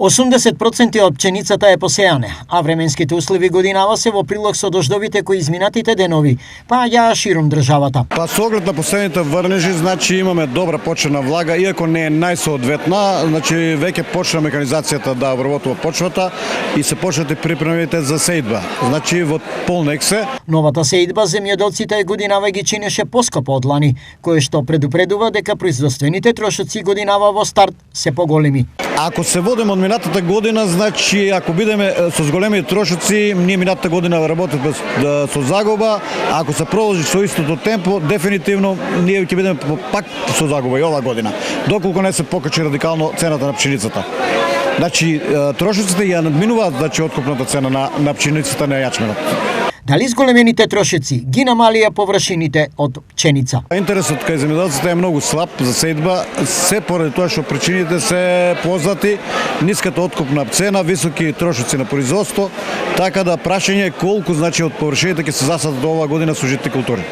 80% од пченицата е посејана, а временските услови годинава се во прилог со дождовите кои изминатите денови паѓаа ширум државата. Па со оглед на последните врнежи, значи имаме добра почвена влага, иако не е најсоодветна, значи веќе почна механизацијата да обработува почвата и се почнат и припремите за сеидба. Значи во полнек се. Новата сеидба земјоделците годинава ги чинеше поскапо од лани, кое што предупредува дека производствените трошоци годинава во старт се поголеми. Ако се водиме од минатата година, значи ако бидеме со зголеми трошоци, ние минатата година работиме со загуба, ако се продолжи со истото темпо, дефинитивно ние ќе бидеме пак со загуба и оваа година, доколку не се покачи радикално цената на пшеницата. Значи трошоците ја надминуваат откупната цена на пшеницата на јачменот. Дали зголемените трошоци ги намалија површините од пченица? Интересот кај земјоделците е многу слаб за сеидба, се поради тоа што причините се познати, ниската откупна цена, високи трошоци на производство, така да прашање е колку значи од површините ќе се засадат оваа година со житни култури.